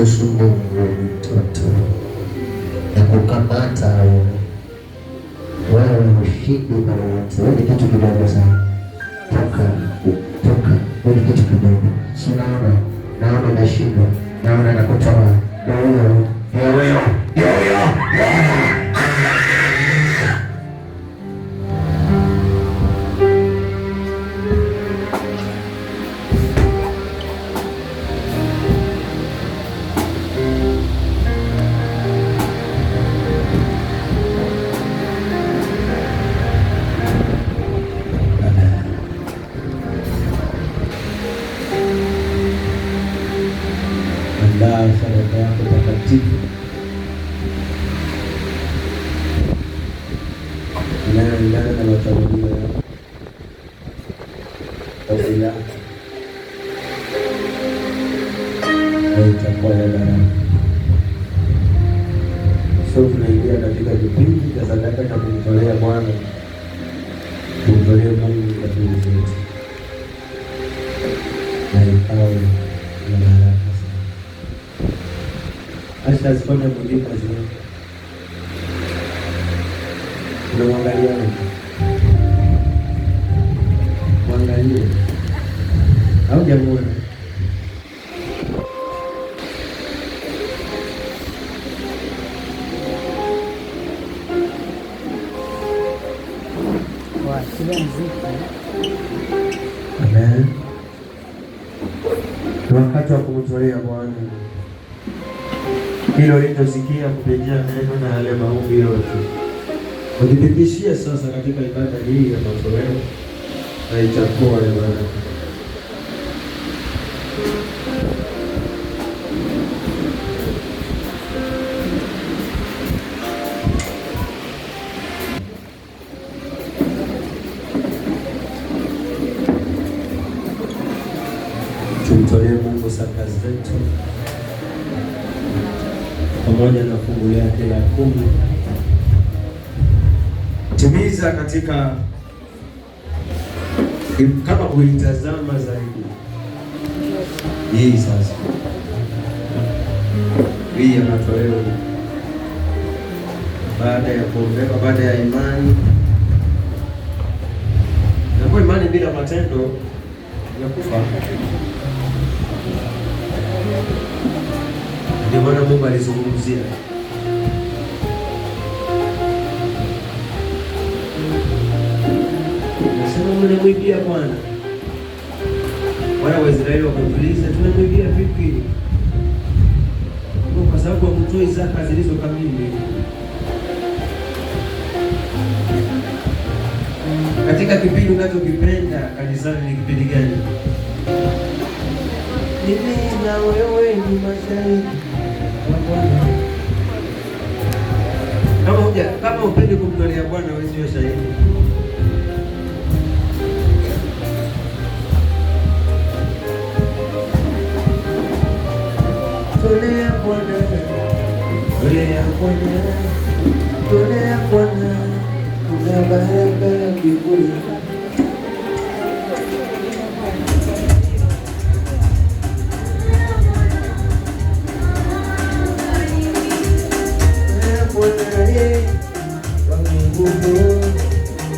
Yesu Mungu mtoto na kukamata wewe ushindi na wote. Wewe ni kitu kidogo sana. Toka. Wewe ni kitu kidogo. Si naona nashindwa. Naona nakutoa. Yo. Sadaka yako takatifu inayoendana na matarajio yako kabila na itakuwa ya baraka. So tunaingia katika kipindi cha sadaka cha kumtolea Bwana, kumtolea Mungu dhabihu zetu na ikawe na baraka. Acha zifanye mwingine kazi yake. Unamwangalia nini? Mwangalie. Au jamuona? Amen. Ni wakati wa kumtolea Bwana hilo ulilosikia kupitia neno na yale maombi yote. Udhibitishie sasa katika ibada hii ya matoleo na itakuwa ya baraka. Tumtolee Mungu sadaka zetu pamoja na fungu lake la 10. Timiza katika kama kuitazama zaidi hii sasa, hii ya matoleo baada ya kuombewa, baada ya imani. Na kwa imani bila matendo ya kufa. Ndio maana Mungu alizungumzia nasema mnamwibia Bwana. Wana wa Israeli wakamuuliza, tunamwibia vipi? Kwa sababu hamtoi zaka zilizo kamili. Katika kipindi unachokipenda kanisani ni kipindi gani? Mimi na wewe ni mashahidi wa Bwana. Kama upende kumtolea Bwana, wewe sio shahidi. Tolea Bwana, tolea Bwana, tolea Bwana, kuna baraka mbinguni.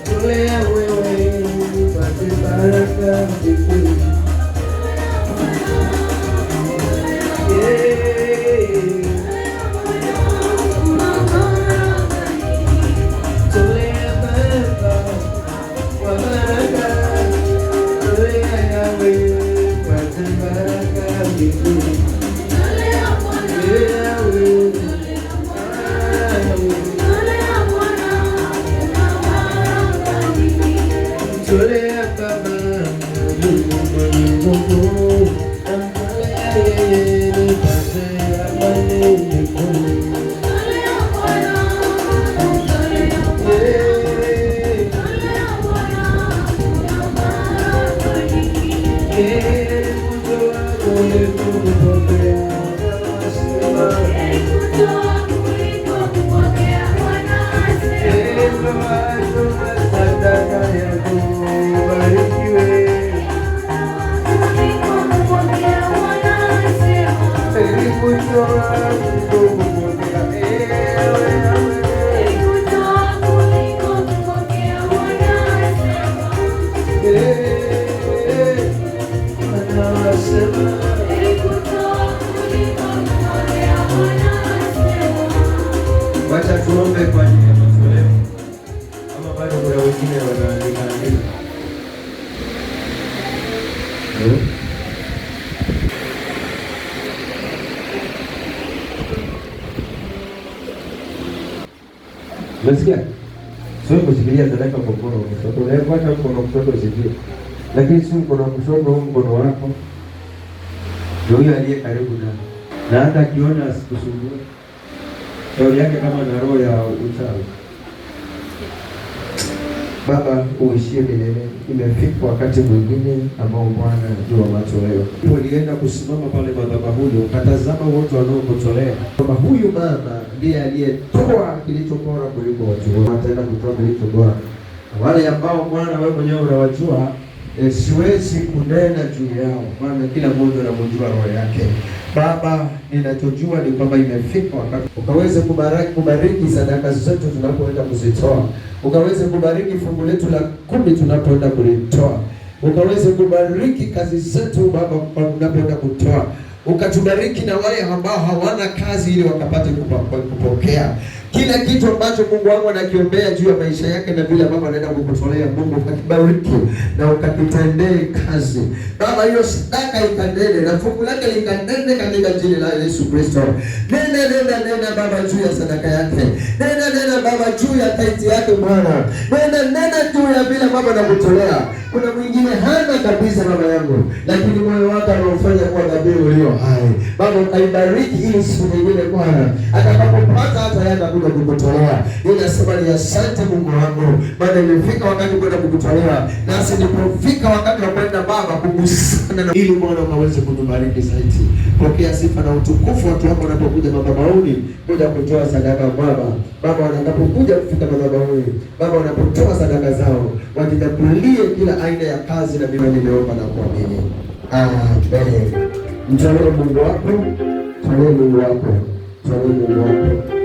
Tolea wewe upate baraka mbinguni. Tolea Baba kwa baraka, tolea Yahweh upate baraka mbinguni. Unasikia? Sio kushikilia sadaka kwa mkono wa kushoto. Unaweza hata mkono wa kushoto ushikilie. Lakini si mkono wa kushoto au mkono wako. Ndio huyo aliye karibu na hata akiona asikusumbue. Shauri yake kama na roho ya uchawi. Baba, uishie milele. Imefika wakati mwingine ambao Bwana anajua matoleo. Ulienda kusimama pale madhabahuni ukatazama wote wanaokutolea. Baba, huyu mama ndiye aliyetoa kilicho bora kuliko watu wote. Ataenda kutoa kilicho bora. Wale ambao Bwana wewe mwenyewe unawajua, siwezi kunena juu yao, maana kila mmoja anamjua roho yake. Baba, ninachojua ni kwamba imefika wakati ukaweze kubariki sadaka zetu tunapoenda kuzitoa, ukaweze kubariki fungu letu la 10 tunapoenda kulitoa, ukaweze kubariki kazi zetu Baba tunapoenda kutoa, ukatubariki na wale ambao hawana kazi ili wakapate kupokea kila kitu ambacho Mungu wangu anakiombea juu ya maisha yake na vile ambavyo anaenda kukutolea. Mungu ukakibariki na ukakitendee kazi Baba, hiyo sadaka ikanene na fungu lake likanene katika jina la Yesu Kristo. Nena Baba juu ya sadaka yake, nena Baba juu ya taiti yake Bwana, nena juu ya vile Baba anakutolea. Kuna mwingine hana kabisa Baba yangu, lakini moyo wake anaufanya kuwa dhabihu ulio hai. Baba ukaibariki ili siku nyingine Bwana atakapopata hata yeye atakuja kukutolea. Ninasema ni asante Mungu wangu, maana imefika wakati kwenda kukutolea, nasi nilipofika wakati wa kwenda Baba kugusana ili Bwana ukaweze kutubariki zaidi. Pokea sifa na utukufu watu wako wanapokuja madhabahuni kuja kutoa sadaka Baba. Baba wanapokuja kufika madhabahuni Baba, wanapotoa sadaka zao wajidakulie kila aina ya kazi na mimi nimeomba na kuamini. Amen. Mtolee Mungu wako, tolee Mungu wako, tolee Mungu wako.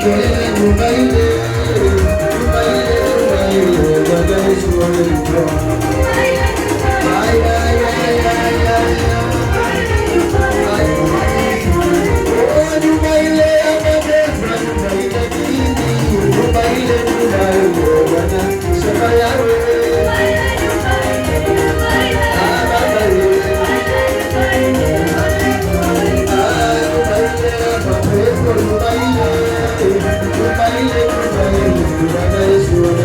nyumba ile, Bwana Yesu amenitoa. Bwana Yesu